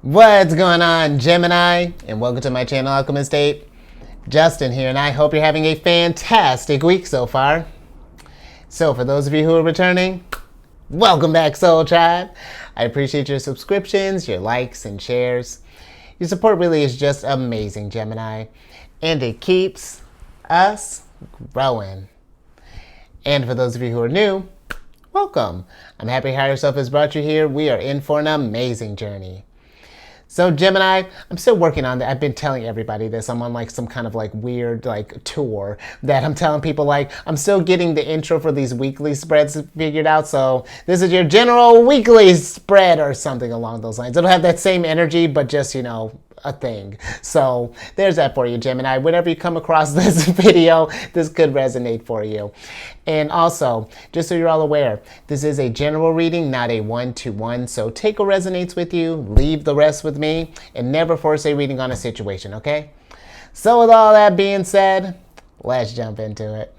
What's going on, Gemini? And welcome to my channel, Alchemist. Justin here, and I hope you're having a fantastic week so far. So for those of you who are returning, welcome back, Soul Tribe. I appreciate your subscriptions, your likes, and shares. Your support really is just amazing, Gemini. And it keeps us growing. And for those of you who are new, welcome. I'm happy Higher Self has brought you here. We are in for an amazing journey. So Gemini, I'm still working on that. I've been telling everybody this. I'm on like some kind of like weird like tour that I'm telling people like I'm still getting the intro for these weekly spreads figured out. So this is your general weekly spread or something along those lines. It'll have that same energy, but just, a thing. So there's that for you, Gemini. Whenever you come across this video, this could resonate for you. And also, just so you're all aware, this is a general reading, not a one-to-one. So take what resonates with you, leave the rest with me, and never force a reading on a situation, okay? So with all that being said, let's jump into it.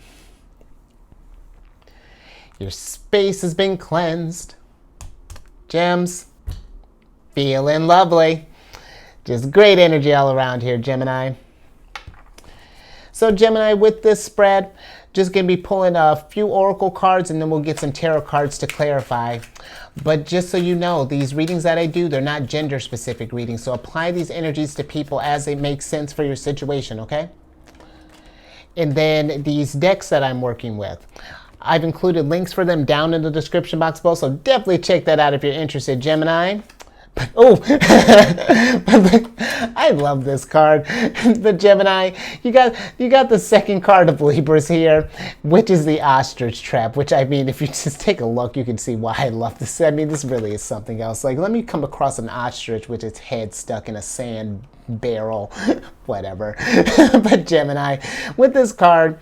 Your space has been cleansed. Gems, feeling lovely. Just great energy all around here, Gemini. So Gemini, with this spread, just going to be pulling a few oracle cards, and then we'll get some tarot cards to clarify. But just so you know, these readings that I do, they're not gender-specific readings. So apply these energies to people as they make sense for your situation, okay? And then these decks that I'm working with, I've included links for them down in the description box below. So definitely check that out if you're interested, Gemini. Oh, I love this card. But Gemini, you got the second card of Libras here, which is the ostrich trap, which I mean, if you just take a look, you can see why I love this. I mean, this really is something else. Like, let me come across an ostrich with its head stuck in a sand barrel, whatever. But Gemini, with this card,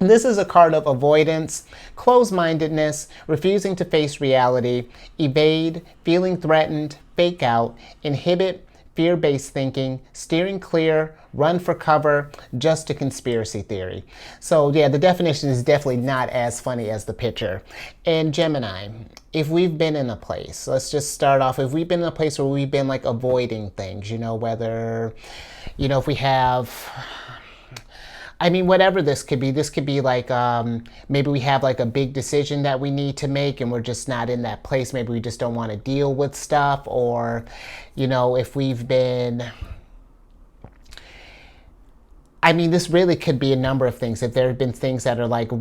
this is a card of avoidance, closed-mindedness, refusing to face reality, evade, feeling threatened, fake out, inhibit, fear-based thinking, steering clear, run for cover, just a conspiracy theory. So yeah, the definition is definitely not as funny as the picture. And Gemini, if we've been in a place, let's just start off, if we've been in a place where we've been like avoiding things, whether, if we have, I mean, whatever this could be like, maybe we have like a big decision that we need to make and we're just not in that place. Maybe we just don't want to deal with stuff, or, if we've been, I mean, this really could be a number of things. If there have been things that are like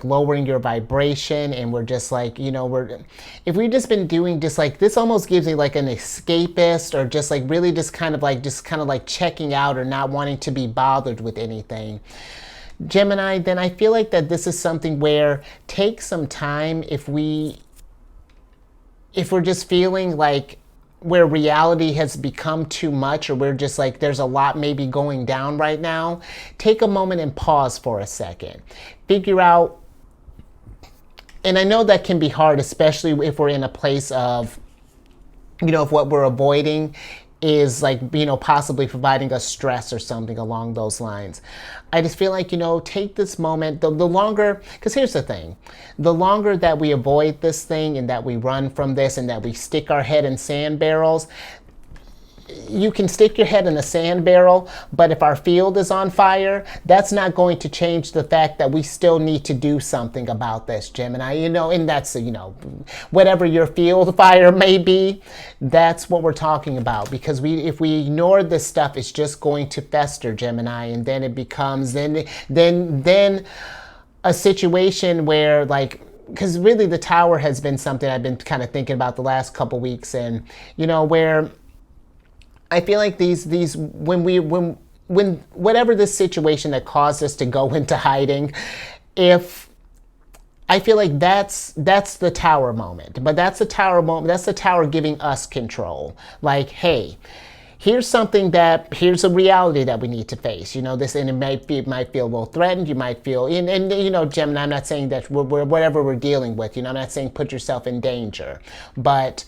lowering your vibration, and we're just like, if we've just been doing just like, this almost gives me like an escapist, or just like really just kind of like checking out or not wanting to be bothered with anything. Gemini, then I feel like that this is something where take some time if we're just feeling like where reality has become too much, or we're just like, there's a lot maybe going down right now, take a moment and pause for a second. Figure out, and I know that can be hard, especially if we're in a place of, if what we're avoiding is like, possibly providing us stress or something along those lines. I just feel like, take this moment, the longer, because here's the thing, the longer that we avoid this thing and that we run from this and that we stick our head in sand barrels, you can stick your head in a sand barrel, but if our field is on fire, that's not going to change the fact that we still need to do something about this, Gemini, and that's, whatever your field fire may be, that's what we're talking about. Because if we ignore this stuff, it's just going to fester, Gemini, and then it becomes, then a situation where like, because really the tower has been something I've been kind of thinking about the last couple weeks, and, where I feel like when whatever this situation that caused us to go into hiding, if I feel like that's the tower moment, but that's the tower moment, that's the tower giving us control. Like, hey, here's a reality that we need to face. This, and it might feel a little threatened. You might feel, and Gemini, I'm not saying that we're whatever we're dealing with, I'm not saying put yourself in danger, but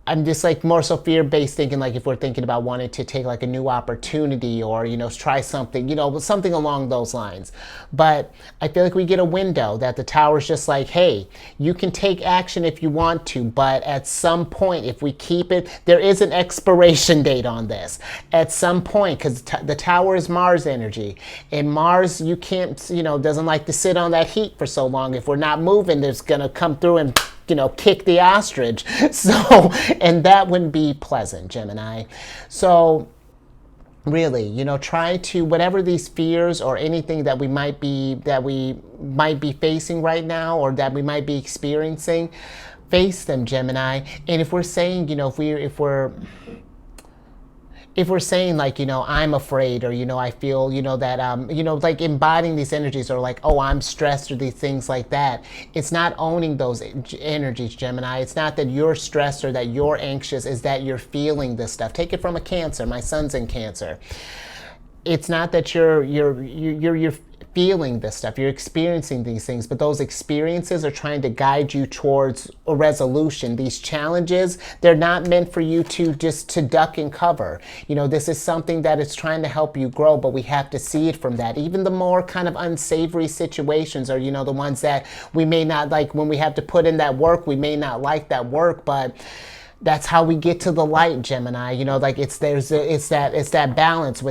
I'm just like more so fear-based thinking, like if we're thinking about wanting to take like a new opportunity or, try something, something along those lines. But I feel like we get a window that the tower's just like, hey, you can take action if you want to, but at some point, if we keep it, there is an expiration date on this. At some point, because the tower is Mars energy, and Mars, you can't, doesn't like to sit on that heat for so long. If we're not moving, there's gonna come through and kick the ostrich. So, and that wouldn't be pleasant, Gemini. So really, try to, whatever these fears or anything that we might be facing right now, or that we might be experiencing, face them, Gemini. And if we're saying, if we're saying like, I'm afraid, or, I feel, that, like embodying these energies, or like, oh, I'm stressed, or these things like that. It's not owning those energies, Gemini. It's not that you're stressed or that you're anxious, is that you're feeling this stuff. Take it from a Cancer. My son's in Cancer. It's not that you're feeling this stuff, you're experiencing these things, but those experiences are trying to guide you towards a resolution. These challenges, they're not meant for you to just to duck and cover. This is something that is trying to help you grow, but we have to see it from that. Even the more kind of unsavory situations, or the ones that we may not like, when we have to put in that work, we may not like that work, but that's how we get to the light, Gemini. Like it's that balance.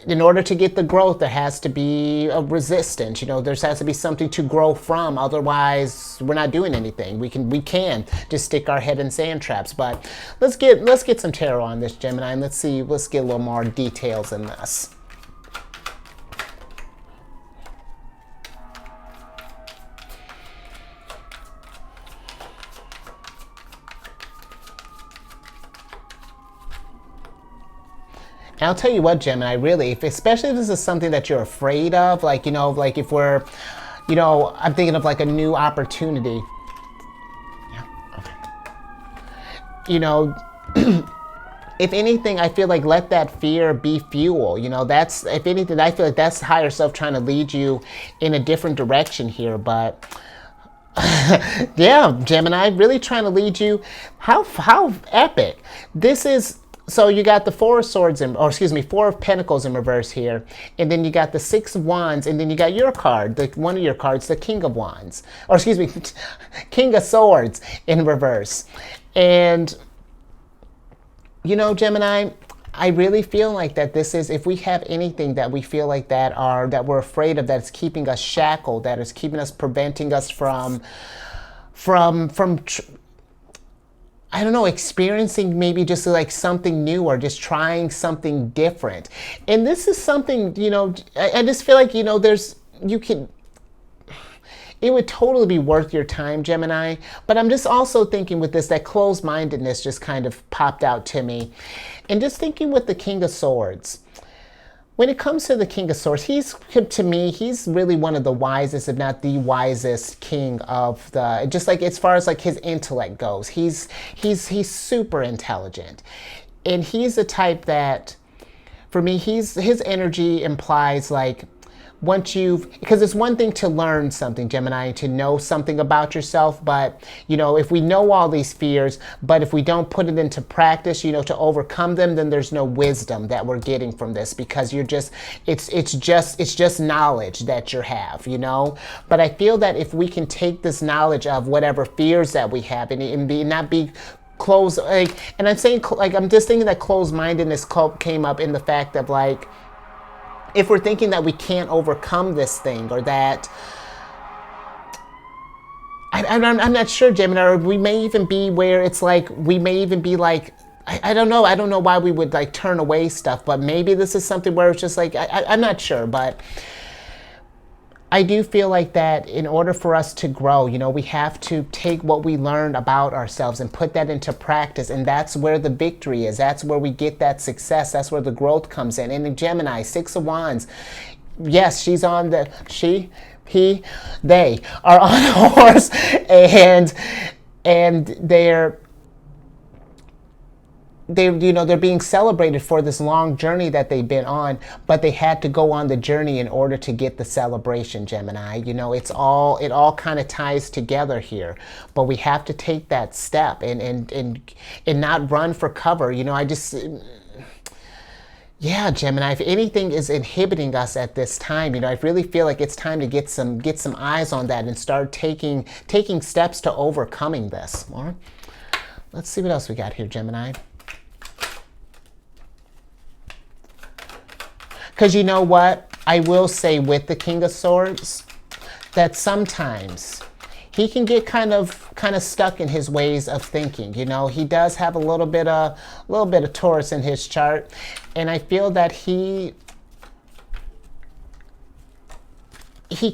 In order to get the growth, there has to be a resistance. There has to be something to grow from. Otherwise, we're not doing anything. We can just stick our head in sand traps. But let's get some tarot on this, Gemini, and let's get a little more details in this. And I'll tell you what, Gemini, really, especially if this is something that you're afraid of, like, like if we're, I'm thinking of like a new opportunity. Yeah, okay. If anything, I feel like let that fear be fuel. That's, if anything, I feel like that's higher self trying to lead you in a different direction here. But yeah, Gemini, really trying to lead you. How epic. This is. So you got the Four of Pentacles in reverse here, and then you got the Six of Wands, and then you got your card, one of your cards, the King of Wands, or King of Swords in reverse. And Gemini, I really feel like that this is, if we have anything that we feel like that we're afraid of, that's keeping us shackled, that is keeping us, preventing us from I don't know, experiencing maybe just like something new, or just trying something different. And this is something, I just feel like, it would totally be worth your time, Gemini. But I'm just also thinking with this, that closed-mindedness just kind of popped out to me. And just thinking with the King of Swords. When it comes to the King of Swords, to me, he's really one of the wisest, if not the wisest king of the, just like as far as like his intellect goes. He's super intelligent. And he's the type that, for me, his energy implies like, because it's one thing to learn something, Gemini, to know something about yourself, but, if we know all these fears, but if we don't put it into practice, to overcome them, then there's no wisdom that we're getting from this, because it's just knowledge that you have, But I feel that if we can take this knowledge of whatever fears that we have and not be closed, and I'm saying, I'm just thinking that closed-mindedness came up in the fact of like, if we're thinking that we can't overcome this thing, or that, I'm not sure, Gemini, or we may even be where it's like, I don't know why we would like turn away stuff, but maybe this is something where it's just like, I'm not sure, but I do feel like that in order for us to grow, we have to take what we learned about ourselves and put that into practice. And that's where the victory is. That's where we get that success. That's where the growth comes in. And in Gemini, Six of Wands, yes, they are on a horse, and they're, they're being celebrated for this long journey that they've been on, but they had to go on the journey in order to get the celebration, Gemini. It all kind of ties together here, but we have to take that step and not run for cover. Yeah, Gemini, if anything is inhibiting us at this time, I really feel like it's time to get some eyes on that and start taking steps to overcoming this. All right. Let's see what else we got here, Gemini. Because you know what? I will say with the King of Swords that sometimes he can get kind of stuck in his ways of thinking. He does have a little bit of Taurus in his chart, and I feel that he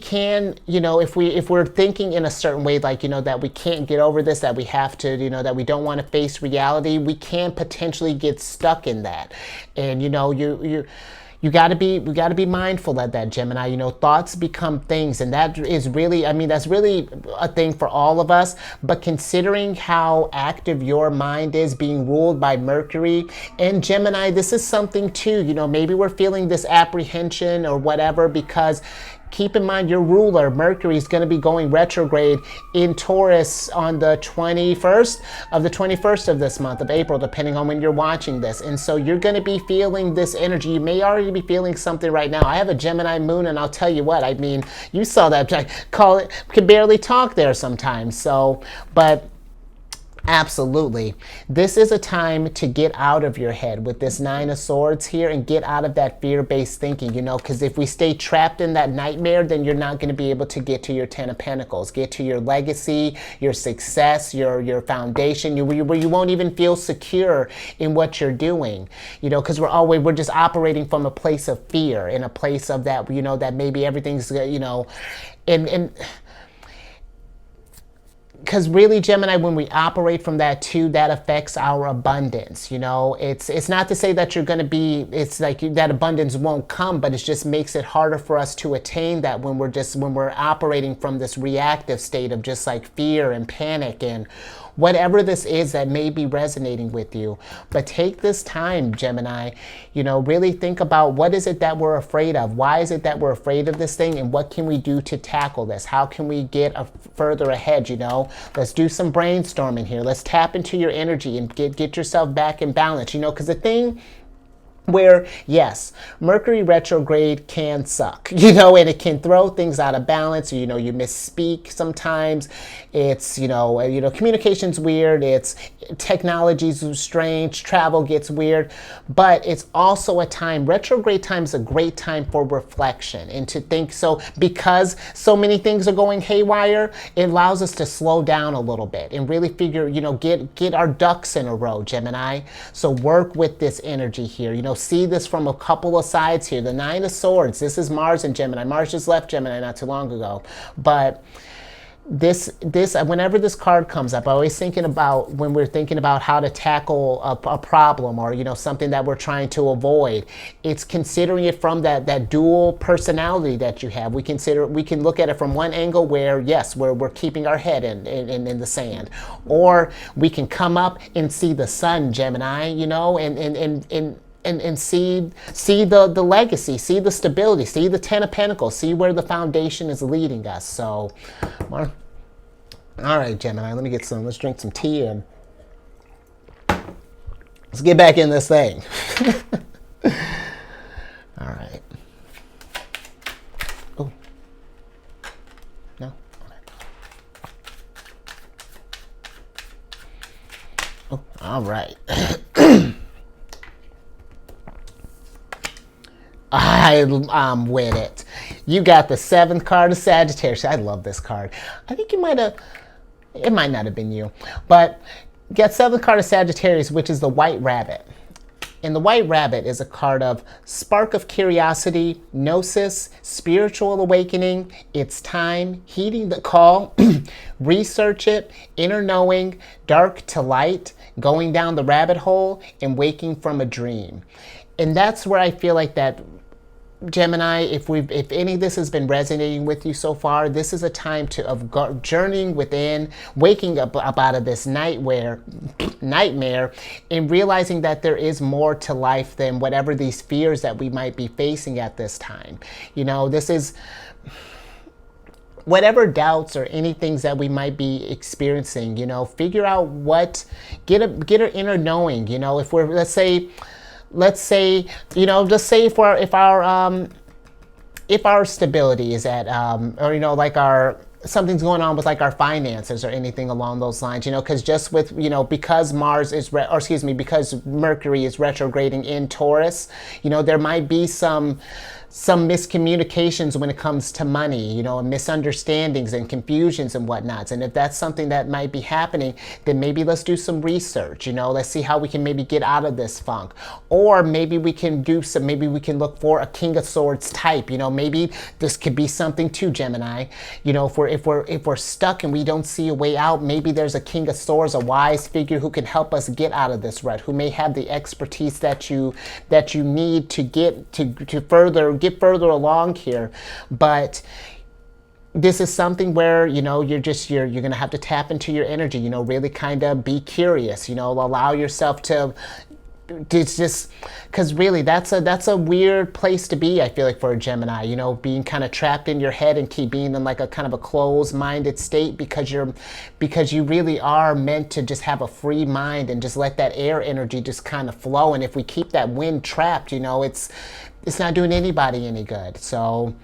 can, if we're thinking in a certain way, like, that we can't get over this, that we have to, that we don't want to face reality, we can potentially get stuck in that. And, we got to be mindful of that, Gemini. Thoughts become things, and that is really, that's really a thing for all of us. But considering how active your mind is, being ruled by Mercury and Gemini, this is something too. Maybe we're feeling this apprehension or whatever because keep in mind your ruler, Mercury, is going to be going retrograde in Taurus on the 21st of this month of April, depending on when you're watching this. And so you're going to be feeling this energy. You may already be feeling something right now. I have a Gemini moon, and I'll tell you what, you saw that. I can barely talk there sometimes. So, but absolutely. This is a time to get out of your head with this Nine of Swords here and get out of that fear-based thinking, because if we stay trapped in that nightmare, then you're not going to be able to get to your Ten of Pentacles, get to your legacy, your success, your foundation, where you won't even feel secure in what you're doing, because we're just operating from a place of fear, in a place of that, that maybe everything's, and because really, Gemini, when we operate from that too, that affects our abundance. It's not to say that you're going to be, it's like that abundance won't come, but it just makes it harder for us to attain that when we're operating from this reactive state of just like fear and panic and whatever this is that may be resonating with you. But take this time, Gemini, really think about what is it that we're afraid of? Why is it that we're afraid of this thing? And what can we do to tackle this? How can we get further ahead, Let's do some brainstorming here. Let's tap into your energy and get yourself back in balance, because the thing where, yes, Mercury retrograde can suck, and it can throw things out of balance. You misspeak sometimes. It's, communication's weird. It's technology's strange. Travel gets weird. But it's also a time, retrograde time is a great time for reflection and to think. So because so many things are going haywire, it allows us to slow down a little bit and really figure, get our ducks in a row, Gemini. So work with this energy here, see this from a couple of sides here. The Nine of Swords, this is Mars and Gemini. Mars just left Gemini not too long ago. But this whenever this card comes up, I always thinking about when we're thinking about how to tackle a problem or something that we're trying to avoid. It's considering it from that dual personality that you have. We can look at it from one angle where yes, we're keeping our head in the sand, or we can come up and see the sun, Gemini, and see the legacy, see the stability, see the Ten of Pentacles, see where the foundation is leading us. So, all right, Gemini, let's drink some tea and let's get back in this thing. All right. Oh, no. Oh, all right. I'm with it. You got the 7th card of Sagittarius. I love this card. I think it might not have been you, but you got 7th card of Sagittarius, which is the White Rabbit. And the White Rabbit is a card of spark of curiosity, gnosis, spiritual awakening. It's time, heeding the call, research it, inner knowing, dark to light, going down the rabbit hole, and waking from a dream. And that's where I feel like that Gemini, if any of this has been resonating with you so far, this is a time of journeying within, waking up out of this nightmare, and realizing that there is more to life than whatever these fears that we might be facing at this time. You know, this is whatever doubts or anything that we might be experiencing. You know, figure out get an inner knowing. You know, if we're let's say, you know, just say if our stability is at, or, you know, like something's going on with like our finances or anything along those lines, you know, because just with, you know, because because Mercury is retrograding in Taurus, you know, there might be some miscommunications when it comes to money, you know, and misunderstandings and confusions and whatnots. And if that's something that might be happening, then maybe let's do some research, you know, let's see how we can maybe get out of this funk. Or maybe we can look for a King of Swords type, you know, maybe this could be something too, Gemini. You know, if we're stuck and we don't see a way out, maybe there's a King of Swords, a wise figure who can help us get out of this rut, who may have the expertise that you need to get further along here. But this is something where, you know, you're going to have to tap into your energy, you know, really kind of be curious, you know, allow yourself to just, because really that's a weird place to be, I feel like, for a Gemini, you know, being kind of trapped in your head and keep being in like a kind of a closed-minded state, because you really are meant to just have a free mind and just let that air energy just kind of flow. And if we keep that wind trapped, you know, it's not doing anybody any good. So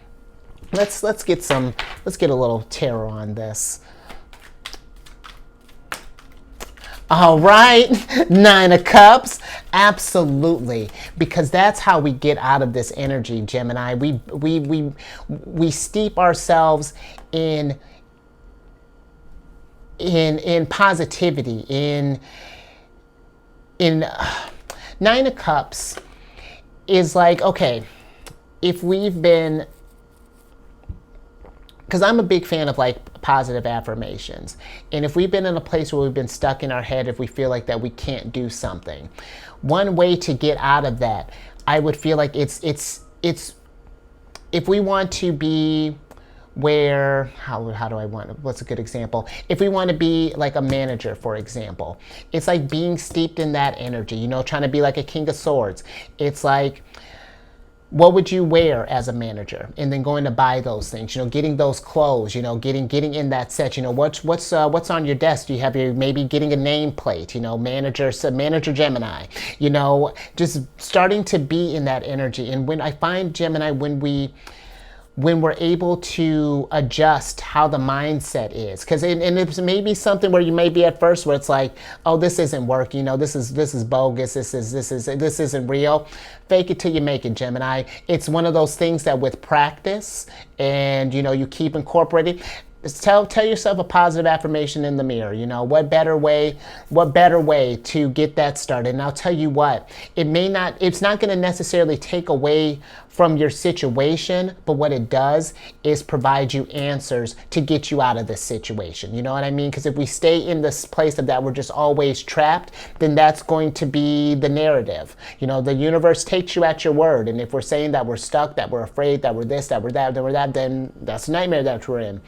let's get a little tarot on this. All right, Nine of Cups, absolutely, because that's how we get out of this energy, Gemini. We steep ourselves in positivity, in Nine of Cups is like, okay, if we've been, because I'm a big fan of like positive affirmations, and if we've been in a place where we've been stuck in our head, if we feel like that we can't do something, one way to get out of that, I would feel like it's if we want to be where, what's a good example? If we want to be like a manager, for example, it's like being steeped in that energy, you know, trying to be like a King of Swords. It's like, what would you wear as a manager? And then going to buy those things, you know, getting those clothes, you know, getting in that set, you know, what's on your desk? Do you have maybe getting a nameplate, you know, manager Gemini, you know, just starting to be in that energy. And when I find, Gemini, when we're able to adjust how the mindset is, because and it's maybe something where you may be at first where it's like, oh, this isn't working, you know, this is bogus, this isn't real. Fake it till you make it, Gemini. It's one of those things that with practice and, you know, you keep incorporating. Tell yourself a positive affirmation in the mirror. You know, what better way to get that started? And I'll tell you what, it's not going to necessarily take away from your situation, but what it does is provide you answers to get you out of this situation. You know what I mean? Because if we stay in this place of that we're just always trapped, then that's going to be the narrative. You know, the universe takes you at your word. And if we're saying that we're stuck, that we're afraid, that we're this, that we're that, then that's a nightmare that we're in.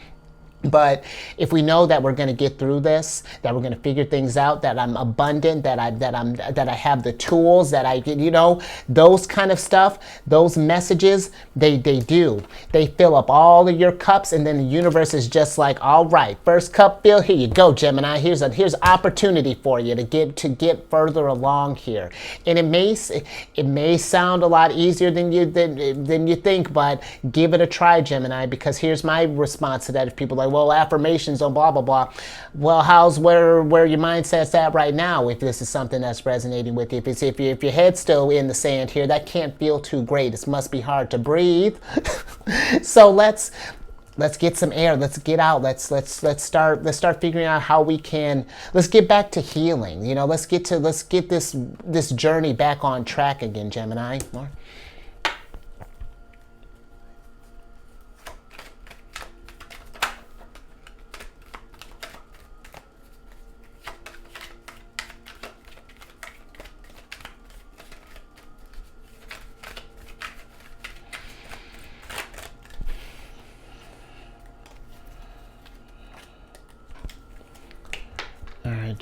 But if we know that we're going to get through this, that we're going to figure things out, that I'm abundant, that I have the tools, that I, you know, those kind of stuff, those messages, they fill up all of your cups, and then the universe is just like, all right, first cup fill, here you go, Gemini. Here's opportunity for you to get further along here. And it may sound a lot easier than you think, but give it a try, Gemini, because here's my response to that. If people are like, well, affirmations on blah, blah, blah. Well, how's where your mindset's at right now? If this is something that's resonating with you, if your head's still in the sand here, that can't feel too great. It must be hard to breathe. So let's get some air. Let's get out. Let's start figuring out how we can. Let's get back to healing. You know, let's get this journey back on track again, Gemini. More.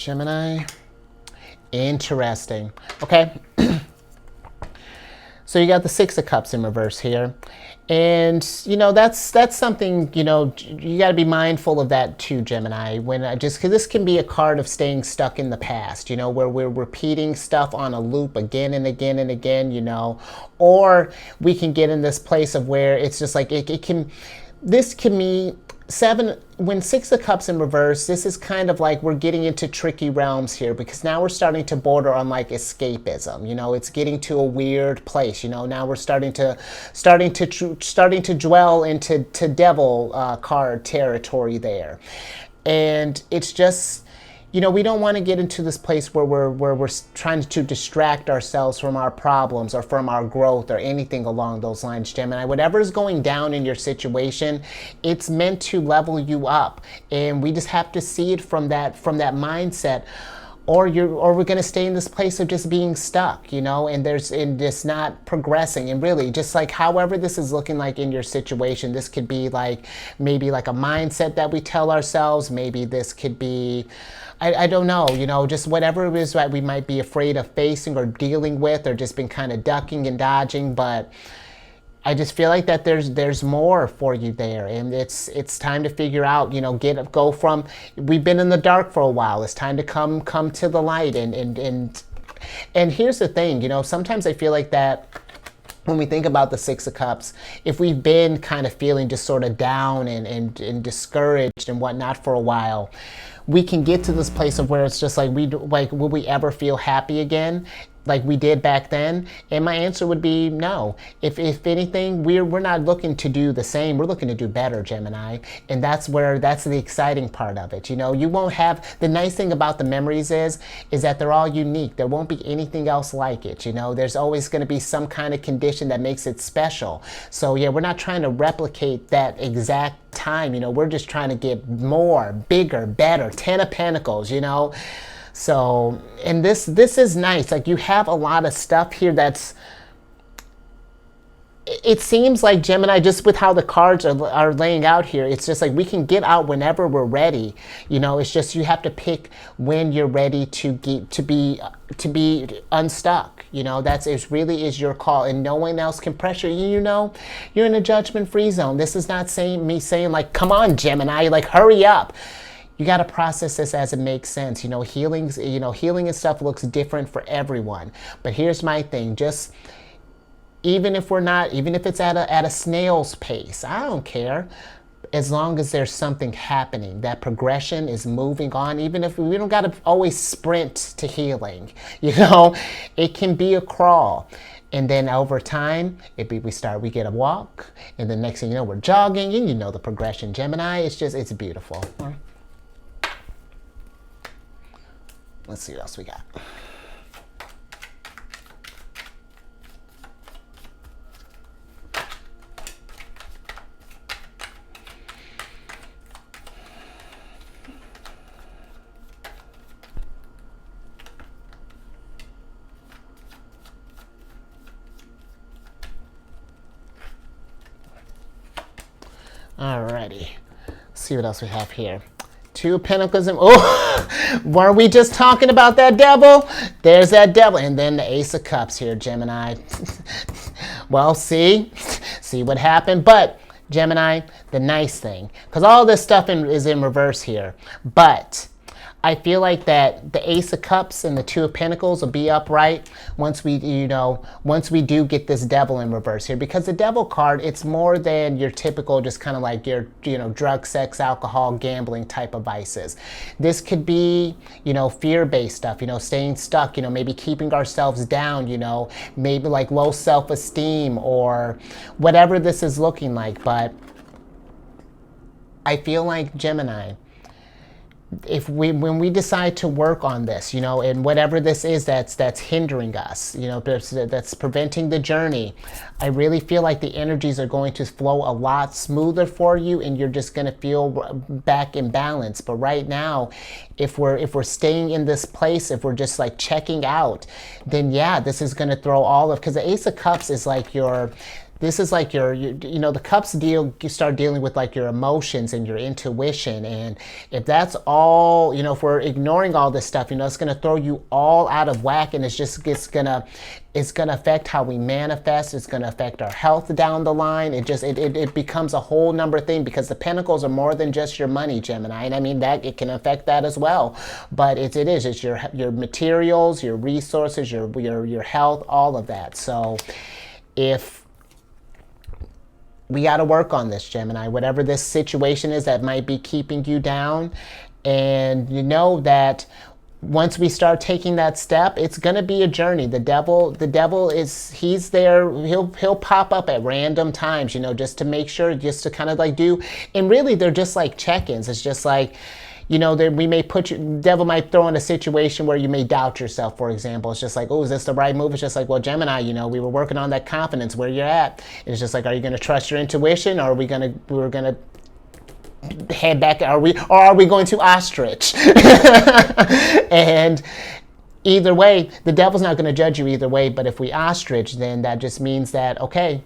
Gemini. Interesting. Okay. So you got the Six of Cups in reverse here. And, you know, that's something, you know, you got to be mindful of that too, Gemini. When just because this can be a card of staying stuck in the past, you know, where we're repeating stuff on a loop again and again and again, you know, or we can get in this place of where it's just like this can be when Six of Cups in reverse, this is kind of like we're getting into tricky realms here, because now we're starting to border on like escapism. You know, it's getting to a weird place. You know, now we're starting to dwell into devil card territory there, and it's just, you know, we don't want to get into this place where we're trying to distract ourselves from our problems or from our growth or anything along those lines, Gemini. Whatever is going down in your situation, it's meant to level you up, and we just have to see it from that mindset. Or we're going to stay in this place of just being stuck, you know, and just not progressing. And really, just like however this is looking like in your situation, this could be like maybe like a mindset that we tell ourselves. Maybe this could be, I don't know, you know, just whatever it is that we might be afraid of facing or dealing with, or just been kind of ducking and dodging. But I just feel like that there's more for you there, and it's time to figure out, you know, go from, we've been in the dark for a while. It's time to come to the light, and here's the thing, you know, sometimes I feel like that when we think about the Six of Cups, if we've been kind of feeling just sort of down and discouraged and whatnot for a while, we can get to this place of where it's just like, will we ever feel happy again like we did back then? And my answer would be no. If anything, we're not looking to do the same. We're looking to do better, Gemini. And that's the exciting part of it. You know, you won't have, the nice thing about the memories is that they're all unique. There won't be anything else like it. You know, there's always going to be some kind of condition that makes it special. So yeah, we're not trying to replicate that exact time. You know, we're just trying to get more, bigger, better. 10 of Pentacles, you know. So, and this is nice. Like, you have a lot of stuff here that's, it seems like, Gemini, just with how the cards are laying out here, it's just like we can get out whenever we're ready. You know, it's just you have to pick when you're ready to be unstuck. You know, it really is your call, and no one else can pressure you. You know, you're in a judgment-free zone. This is not me saying like, come on, Gemini, like hurry up. You got to process this as it makes sense. You know, healing and stuff looks different for everyone. But here's my thing: just even if it's at a snail's pace, I don't care. As long as there's something happening, that progression is moving on. Even if we don't got to always sprint to healing, you know, it can be a crawl. And then over time, we get a walk, and the next thing you know, we're jogging, and you know the progression, Gemini. It's beautiful. Let's see what else we got. Alrighty. Let's see what else we have here. Two of Pentacles and, oh, weren't we just talking about that devil? There's that devil. And then the Ace of Cups here, Gemini. Well, see what happened? But, Gemini, the nice thing, because all this stuff is in reverse here, but I feel like that the Ace of Cups and the Two of Pentacles will be upright once we do get this devil in reverse here. Because the devil card, it's more than your typical just kind of like your, drug, sex, alcohol, gambling type of vices. This could be, fear-based stuff, staying stuck, maybe keeping ourselves down, maybe like low self-esteem or whatever this is looking like. But I feel like, Gemini, when we decide to work on this, and whatever this is that's hindering us, that's preventing the journey, I really feel like the energies are going to flow a lot smoother for you, and you're just going to feel back in balance. But right now, if we're staying in this place, if we're just like checking out, then yeah, this is going to throw because the Ace of Cups is like This is like the cups deal, you start dealing with like your emotions and your intuition. And if that's all, if we're ignoring all this stuff, it's going to throw you all out of whack, and it's going to affect how we manifest. It's going to affect our health down the line. It becomes a whole number thing, because the pentacles are more than just your money, Gemini. And I mean, that it can affect that as well. But it's your materials, your resources, your health, all of that. So if we got to work on this, Gemini, whatever this situation is that might be keeping you down. And you know that once we start taking that step, it's going to be a journey. The devil he's there. He'll pop up at random times, just to make sure, just to kind of like do. And really, they're just like check-ins. It's just like, we may devil might throw in a situation where you may doubt yourself, for example. It's just like, oh, is this the right move? It's just like, well, Gemini, we were working on that confidence, where you're at. And it's just like, are you going to trust your intuition, or we're going to head back? Are we going to ostrich? And either way, the devil's not going to judge you either way. But if we ostrich, then that just means that, okay,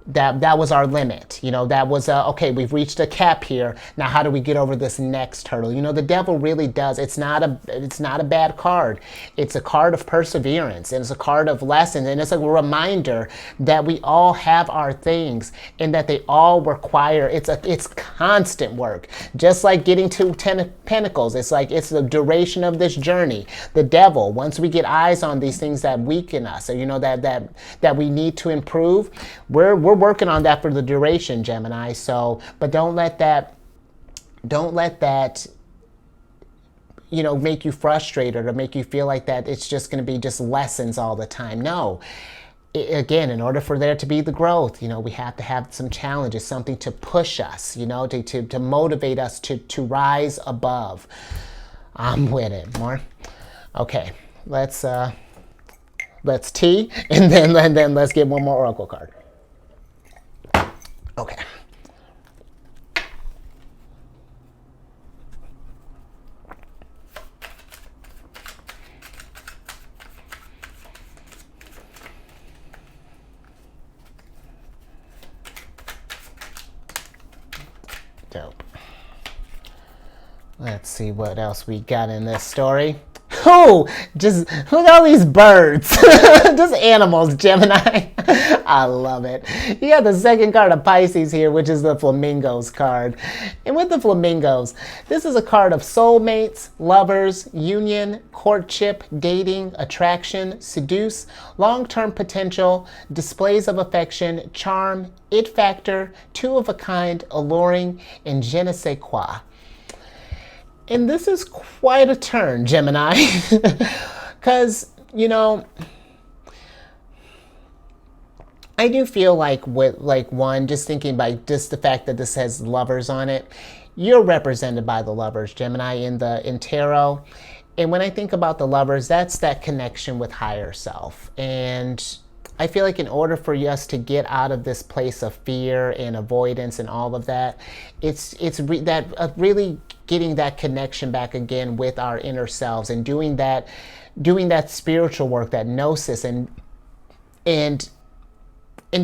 that was our limit. That was okay, we've reached a cap here. Now how do we get over this next hurdle? The devil really does. It's not a bad card. It's a card of perseverance, and it's a card of lessons, and it's a reminder that we all have our things, and that they all require, it's constant work. Just like getting to 10 of Pentacles, it's the duration of this journey. The devil, once we get eyes on these things that weaken us, or that we need to improve, we're working on that for the duration, Gemini. So, but don't let that make you frustrated, or make you feel like that it's just going to be just lessons all the time. No. Again, in order for there to be the growth, we have to have some challenges, something to push us, to motivate us to rise above. I'm with it. More. Okay, let's tea, and then let's get one more oracle card. Okay. Dope. Let's see what else we got in this story. Who's all these birds? Just animals, Gemini. I love it. You got the second card of Pisces here, which is the Flamingos card. And with the Flamingos, this is a card of soulmates, lovers, union, courtship, dating, attraction, seduce, long-term potential, displays of affection, charm, it factor, two of a kind, alluring, and je ne sais quoi. And this is quite a turn, Gemini, because, I do feel like just thinking by just the fact that this has lovers on it, you're represented by the lovers, Gemini, in tarot. And when I think about the lovers, that's that connection with higher self. And I feel like in order for us to get out of this place of fear and avoidance and all of that, it's really getting that connection back again with our inner selves, and doing that spiritual work, that gnosis, and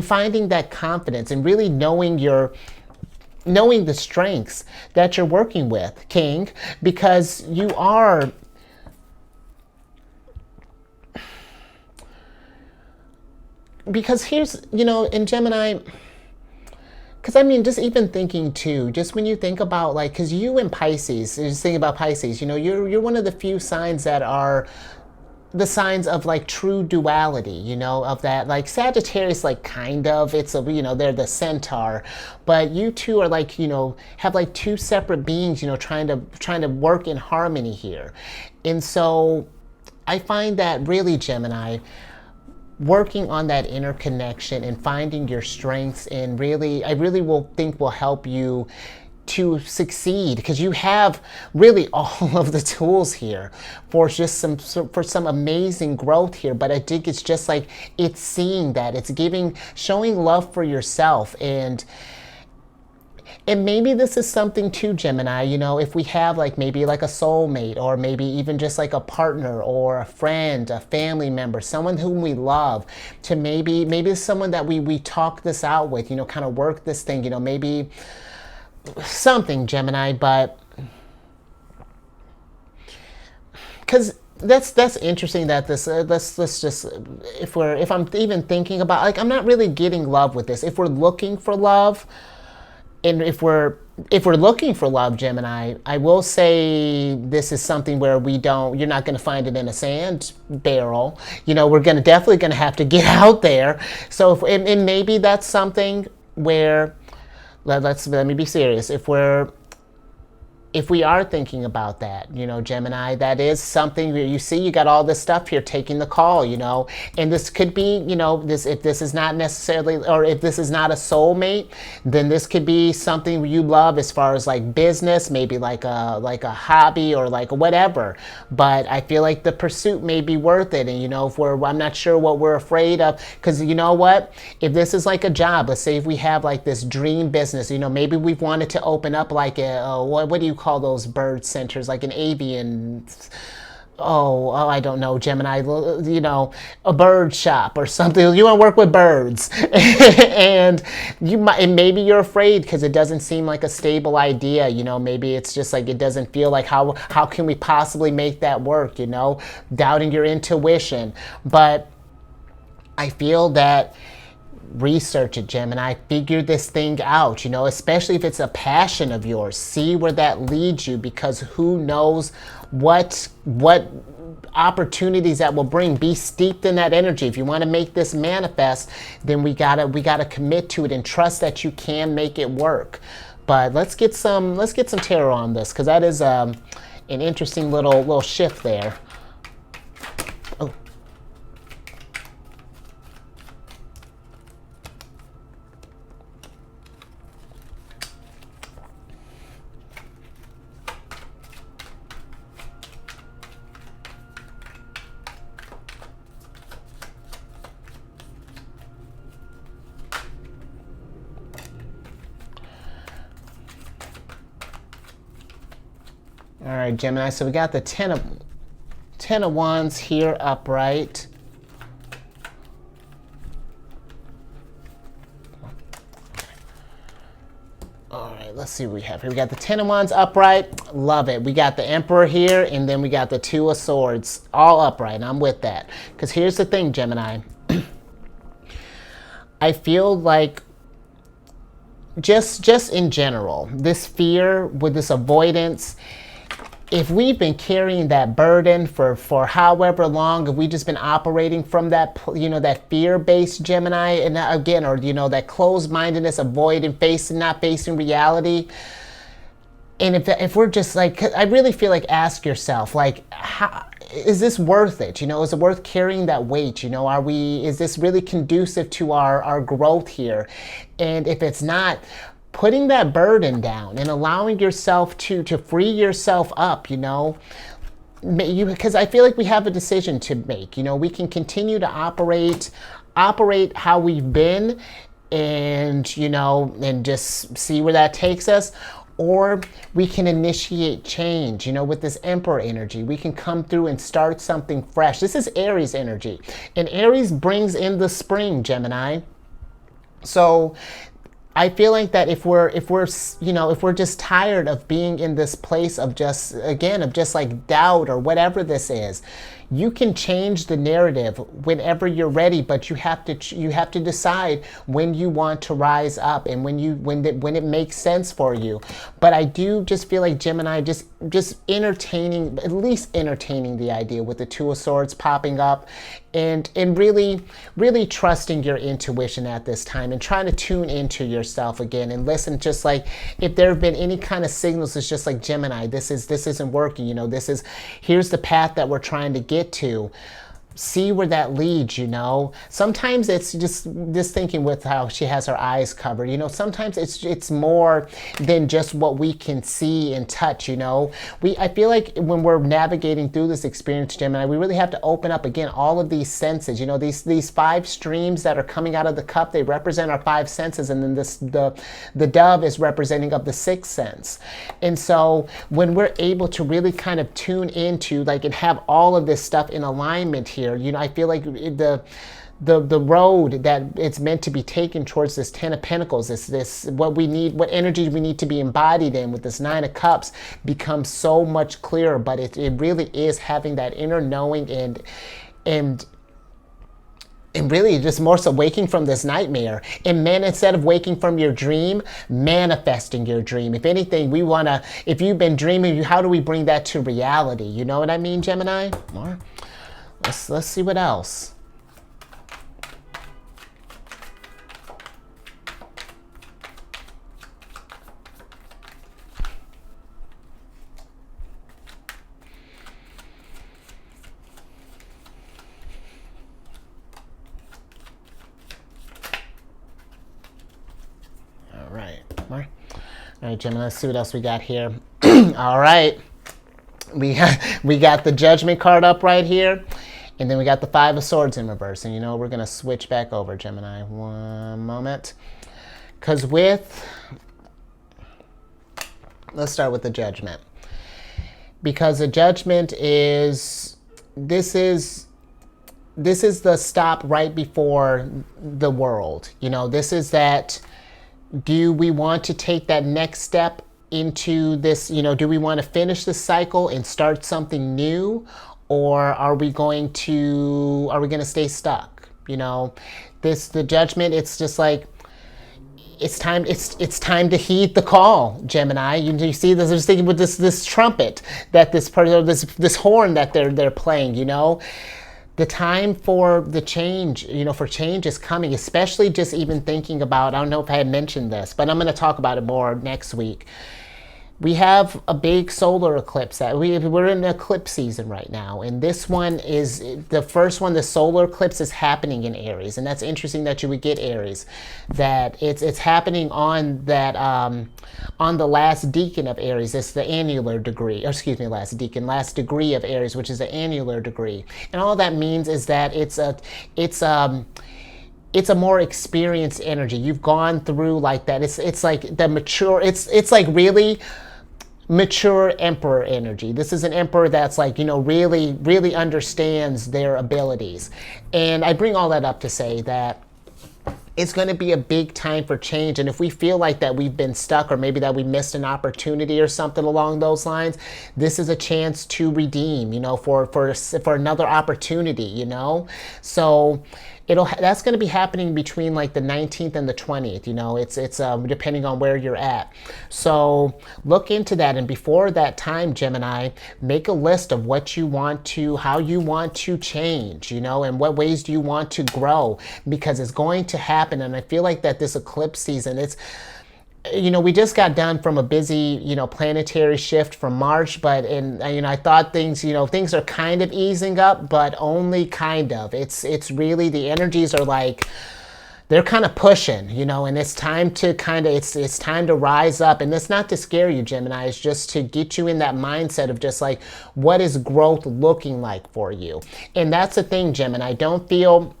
finding that confidence, and really knowing the strengths that you're working with, King, because you are. Because here's, in Gemini, because I mean, just even thinking too, just when you think about because you in Pisces, just thinking about Pisces, you're one of the few signs that are the signs of true duality, of that, Sagittarius, kind of, it's they're the centaur, but you two are have two separate beings, trying to work in harmony here. And so I find that really, Gemini, working on that inner connection and finding your strengths, and I really will help you to succeed, because you have really all of the tools here for some amazing growth here. But I think it's just it's seeing that, it's showing love for yourself, and And maybe this is something too, Gemini, if we have like maybe like a soulmate, or maybe even just like a partner or a friend, a family member, someone whom we love, to maybe someone that we talk this out with, kind of work this thing, maybe something, Gemini. But because that's interesting that this let's just, if I'm even thinking about, like, I'm not really getting love with this. If we're looking for love, and if we're looking for love, Gemini, I will say this is something where you're not going to find it in a sand barrel. We're definitely going to have to get out there. So and maybe that's something where, let me be serious. If we are thinking about that, Gemini, that is something where you got all this stuff here taking the call, and this could be, if this is not necessarily, or if this is not a soulmate, then this could be something you love as far as like business, maybe like a hobby or like whatever. But I feel like the pursuit may be worth it. And, I'm not sure what we're afraid of, because you know what, if this is like a job, let's say if we have like this dream business, maybe we've wanted to open up like what do you call those bird centers, like an avian, I don't know, Gemini, a bird shop or something. You want to work with birds, and maybe you're afraid because it doesn't seem like a stable idea. Maybe it's just like it doesn't feel like how can we possibly make that work? Doubting your intuition. But I feel that research it, Gemini. Figure this thing out, especially if it's a passion of yours. See where that leads you, because who knows what opportunities that will bring. Be steeped in that energy. If you want to make this manifest, then we gotta commit to it and trust that you can make it work. But let's get some tarot on this, because that is an interesting little shift there. Oh. All right, Gemini, so we got the Ten of Wands here upright. All right, let's see what we have here. We got the Ten of Wands upright. Love it. We got the Emperor here, and then we got the Two of Swords all upright. I'm with that. Because here's the thing, Gemini. I feel like just in general, this fear with this avoidance, if we've been carrying that burden for however long, if we've just been operating from that, that fear-based, Gemini, and again, or, that closed-mindedness, avoiding, not facing reality. And if we're just like, I really feel like, ask yourself, like, how is this worth it? Is it worth carrying that weight? Is this really conducive to our growth here? And if it's not, putting that burden down and allowing yourself to free yourself up, because I feel like we have a decision to make. We can continue to operate how we've been, and and just see where that takes us, or we can initiate change. With this Emperor energy, we can come through and start something fresh. This is Aries energy, and Aries brings in the spring, Gemini. So I feel like that if we're just tired of being in this place of just like doubt or whatever this is, you can change the narrative whenever you're ready, but you have to decide when you want to rise up and when it makes sense for you. But I do just feel like, Gemini, just at least entertaining the idea with the Two of Swords popping up, and really trusting your intuition at this time, and trying to tune into yourself again and listen. Just like if there have been any kind of signals, it's just like, Gemini, this isn't working. Here's the path that we're trying to get to. see where that leads, you know. Sometimes it's just this thinking with how she has her eyes covered, you know, sometimes it's more than just what we can see and touch, you know. I feel like when we're navigating through this experience, Gemini, we really have to open up again all of these senses, you know, these 5 streams that are coming out of the cup, they represent our 5 senses, and then the dove is representing of the 6th sense. And so when we're able to really kind of tune into like and have all of this stuff in alignment here, you know, I feel like the road that it's meant to be taken towards this 10 of Pentacles, this what we need, what energy we need to be embodied in with this 9 of Cups becomes so much clearer. But it really is having that inner knowing and really just more so waking from this nightmare. And man, instead of waking from your dream, manifesting your dream. If anything, we want to, if you've been dreaming, how do we bring that to reality? You know what I mean, Gemini? More. Let's see what else. All right, Gemini, let's see what else we got here. All right. We got the Judgment card up right here. And then we got the 5 of Swords in reverse. And you know, we're going to switch back over, Gemini. One moment. Because let's start with the Judgment. Because the Judgment is, this is the stop right before the world. You know, this is that, do we want to take that next step into this, you know, do we want to finish the cycle and start something new? Or are we going to stay stuck? You know, the Judgment, it's just like, it's time to heed the call, Gemini. You see this, I was thinking with this trumpet that this horn that they're playing, you know. The time for the change, you know, for change is coming, especially just even thinking about, I don't know if I had mentioned this, but I'm going to talk about it more next week. We have a big solar eclipse that we're in eclipse season right now, and this one is the first one. The solar eclipse is happening in Aries, and that's interesting that you would get Aries. That it's happening on that on the last decan of Aries. It's the annular degree, or excuse me, last degree of Aries, which is the annular degree, and all that means is that it's a more experienced energy. You've gone through like that. It's like the mature. It's like really mature emperor energy. This is an emperor that's like, you know, really understands their abilities. And I bring all that up to say that it's going to be a big time for change. And if we feel like that we've been stuck, or maybe that we missed an opportunity or something along those lines, this is a chance to redeem, you know, for another opportunity, you know. So that's going to be happening between like the 19th and the 20th, you know. It's depending on where you're at. So look into that, and before that time, Gemini, make a list of what you want to, how you want to change, you know, and what ways do you want to grow, because it's going to happen. And I feel like that this eclipse season, it's, you know, we just got done from a busy, you know, planetary shift from March, but you know, I thought things are kind of easing up, but only kind of. It's really, the energies are like, they're kind of pushing, you know, and it's time to it's time to rise up. And it's not to scare you, Gemini, it's just to get you in that mindset of just like, what is growth looking like for you? And that's the thing, Gemini, don't feel,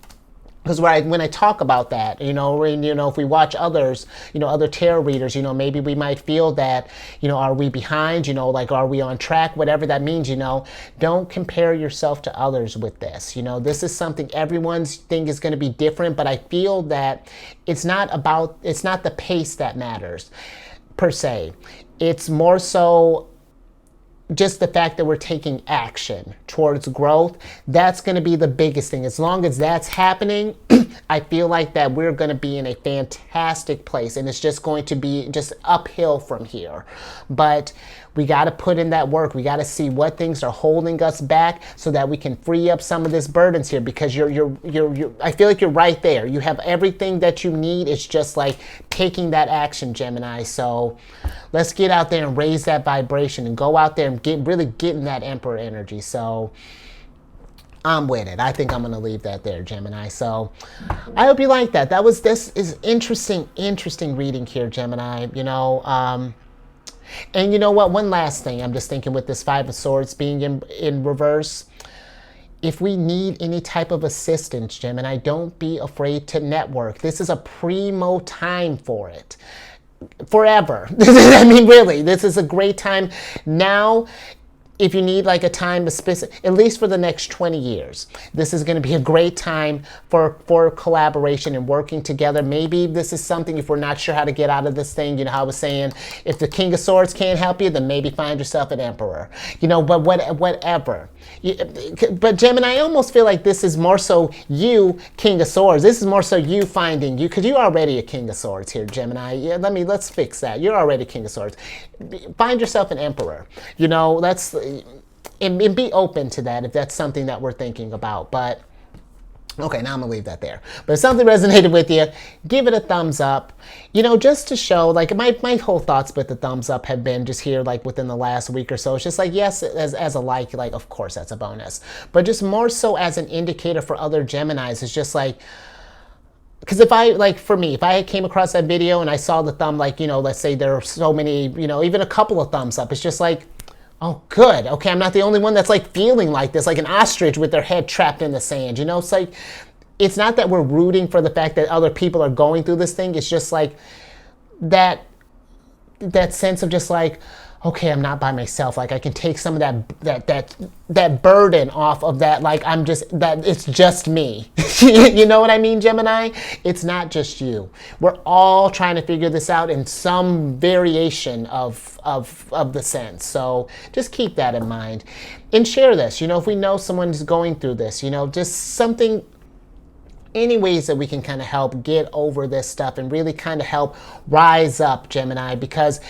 because when I talk about that, you know, if we watch others, you know, other tarot readers, you know, maybe we might feel that, you know, are we behind, you know, like, are we on track, whatever that means, you know. Don't compare yourself to others with this. You know, this is something, everyone's thing is going to be different, but I feel that it's not the pace that matters, per se. It's more so just the fact that we're taking action towards growth. That's going to be the biggest thing. As long as that's happening, I feel like that we're going to be in a fantastic place, and it's just going to be just uphill from here. But we got to put in that work. We got to see what things are holding us back so that we can free up some of this burdens here, because you're I feel like you're right there. You have everything that you need. It's just like taking that action, Gemini. So let's get out there and raise that vibration and go out there and really get in that emperor energy. So I'm with it. I think I'm going to leave that there, Gemini. So I hope you like that. This is interesting reading here, Gemini. You know, and you know what? One last thing I'm just thinking with this Five of Swords being in reverse. If we need any type of assistance, Gemini, don't be afraid to network. This is a primo time for it. Forever. I mean, really, this is a great time. Now, if you need like a time, at least for the next 20 years, this is going to be a great time for collaboration and working together. Maybe this is something, if we're not sure how to get out of this thing, you know how I was saying, if the King of Swords can't help you, then maybe find yourself an Emperor. You know, but whatever. But Gemini, I almost feel like this is more so you, King of Swords. This is more so you finding you, because you're already a King of Swords here, Gemini. Yeah, let's fix that. You're already King of Swords. Find yourself an Emperor. You know, and be open to that if that's something that we're thinking about. But okay, now I'm gonna leave that there. But if something resonated with you, give it a thumbs up. You know, just to show, like, my whole thoughts with the thumbs up have been just here, like, within the last week or so. It's just like, yes, as a like, of course, that's a bonus. But just more so as an indicator for other Geminis, it's just like, because if I, like, for me, if I came across that video and I saw the thumb, like, you know, let's say there are so many, you know, even a couple of thumbs up, it's just like, oh, good. Okay, I'm not the only one that's like feeling like this, like an ostrich with their head trapped in the sand. You know, it's like, it's not that we're rooting for the fact that other people are going through this thing. It's just like that sense of just like, okay, I'm not by myself. Like I can take some of that burden off of that. Like it's just me. You know what I mean, Gemini? It's not just you. We're all trying to figure this out in some variation of the sense. So just keep that in mind and share this. You know, if we know someone's going through this, you know, just something, any ways that we can kind of help get over this stuff and really kind of help rise up, Gemini, because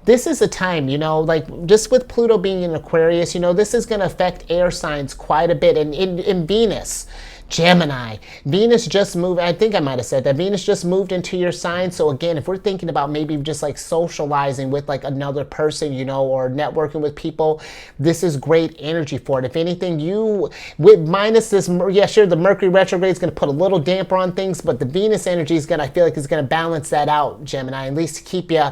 this is a time, you know, like just with Pluto being in Aquarius, you know, this is going to affect air signs quite a bit. And in Venus, Gemini, Venus just moved, I think I might have said that, Venus just moved into your sign. So again, if we're thinking about maybe just like socializing with like another person, you know, or networking with people, this is great energy for it. If anything, minus this, yeah, sure, the Mercury retrograde is going to put a little damper on things, but the Venus energy is going to, I feel like is going to balance that out, Gemini, at least to keep you.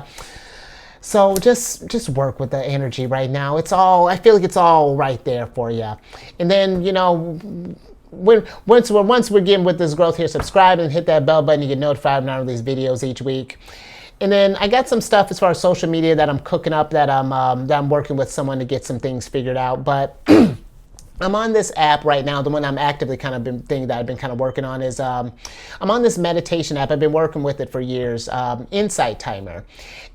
So just work with the energy right now. I feel like it's all right there for you. And then, you know, once we're getting with this growth here, subscribe and hit that bell button. You get notified when I release videos each week. And then I got some stuff as far as social media that I'm cooking up, that I'm working with someone to get some things figured out. But I'm on this app right now. The one I'm actively kind of I've been kind of working on is I'm on this meditation app. I've been working with it for years, Insight Timer.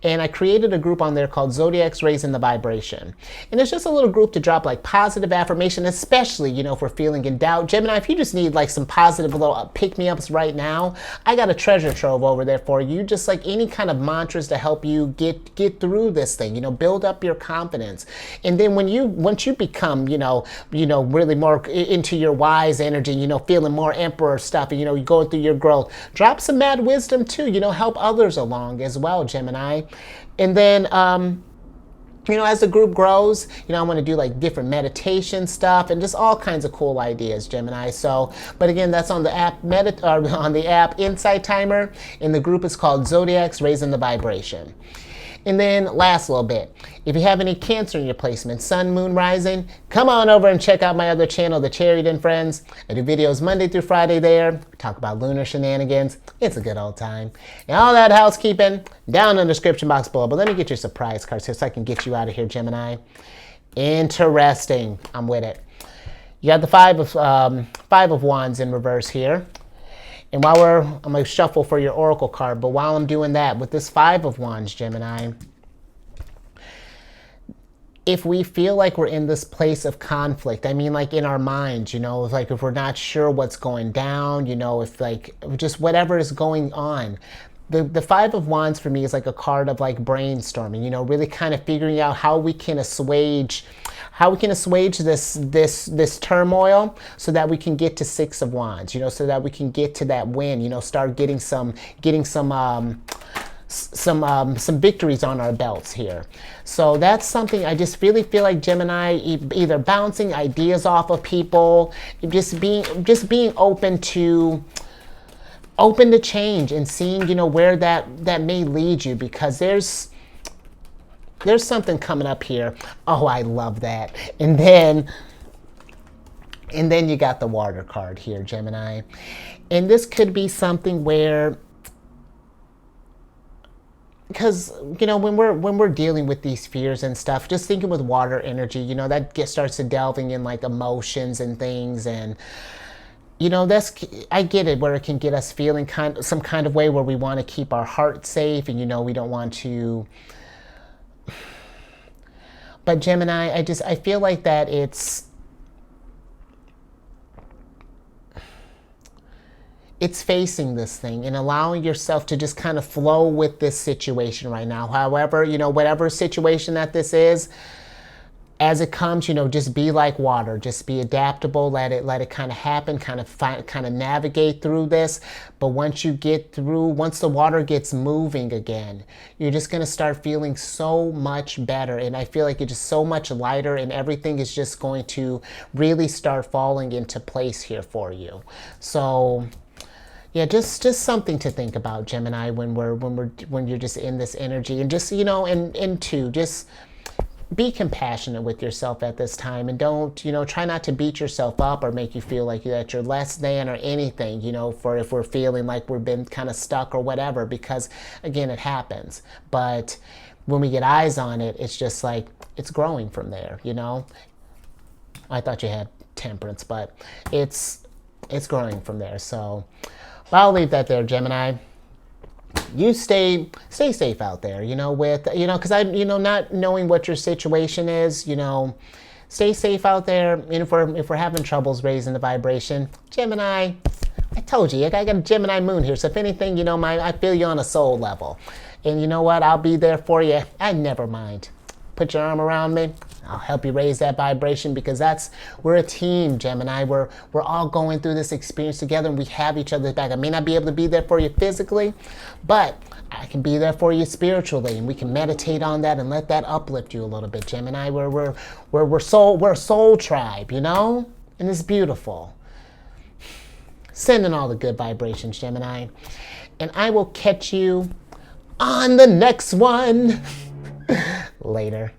And I created a group on there called Zodiac's Raising the Vibration. And it's just a little group to drop like positive affirmation, especially, you know, if we're feeling in doubt. Gemini, if you just need like some positive little pick-me-ups right now, I got a treasure trove over there for you. Just like any kind of mantras to help you get through this thing, you know, build up your confidence. And then once you become, you know, really more into your wise energy, you know, feeling more emperor stuff, and, you know, you're going through your growth, drop some mad wisdom too, you know, help others along as well, Gemini. And then, you know, as the group grows, you know, I want to do like different meditation stuff and just all kinds of cool ideas, Gemini. So, but again, that's on the app, on the app Insight Timer, and the group is called Zodiac's Raising the Vibration. And then last little bit, if you have any Cancer in your placement, Sun, Moon, Rising, come on over and check out my other channel, The Chariot and Friends. I do videos Monday through Friday there. We talk about lunar shenanigans. It's a good old time. And all that housekeeping down in the description box below. But let me get your surprise cards here so I can get you out of here, Gemini. Interesting. I'm with it. You got the Five of Wands in reverse here. And I'm going to shuffle for your Oracle card, but while I'm doing that, with this Five of Wands, Gemini, if we feel like we're in this place of conflict, I mean, like in our minds, you know, like if we're not sure what's going down, you know, if like just whatever is going on, the Five of Wands for me is like a card of like brainstorming, you know, really kind of figuring out how we can assuage this turmoil so that we can get to Six of Wands, you know, so that we can get to that win, you know, start getting some some victories on our belts here. So that's something I just really feel like Gemini, either bouncing ideas off of people, just being open to change and seeing, you know, where that may lead you, because there's something coming up here. Oh, I love that. And then you got the water card here, Gemini. And this could be something where, because, you know, when we're dealing with these fears and stuff, just thinking with water energy, you know, that starts to delving in like emotions and things. And, you know, I get it, where it can get us feeling some kind of way where we want to keep our heart safe, and, you know, we don't want to. But Gemini, I feel like that it's facing this thing and allowing yourself to just kind of flow with this situation right now. However, you know, whatever situation that this is, as it comes, you know, just be like water. Just be adaptable. Let it kind of happen. Kind of navigate through this. But once the water gets moving again, you're just gonna start feeling so much better. And I feel like it's just so much lighter, and everything is just going to really start falling into place here for you. So, yeah, just something to think about, Gemini, when you're just in this energy, and just, you know, and two, just be compassionate with yourself at this time, and don't, you know, try not to beat yourself up or make you feel like that you're less than or anything, you know, for if we're feeling like we've been kind of stuck or whatever, because again, it happens. But when we get eyes on it, it's just like, it's growing from there, you know. I thought you had temperance, but it's growing from there. So I'll leave that there, Gemini. You stay safe out there, you know, with, you know, because not knowing what your situation is, you know, stay safe out there. And if we're having troubles raising the vibration, Gemini, I told you, I got a Gemini moon here. So if anything, you know, I feel you on a soul level. And you know what? I'll be there for you. I never mind. Put your arm around me. I'll help you raise that vibration, because we're a team, Gemini. We're all going through this experience together, and we have each other's back. I may not be able to be there for you physically, but I can be there for you spiritually, and we can meditate on that and let that uplift you a little bit, Gemini. We're a soul tribe, you know? And it's beautiful. Sending all the good vibrations, Gemini. And I will catch you on the next one. Later.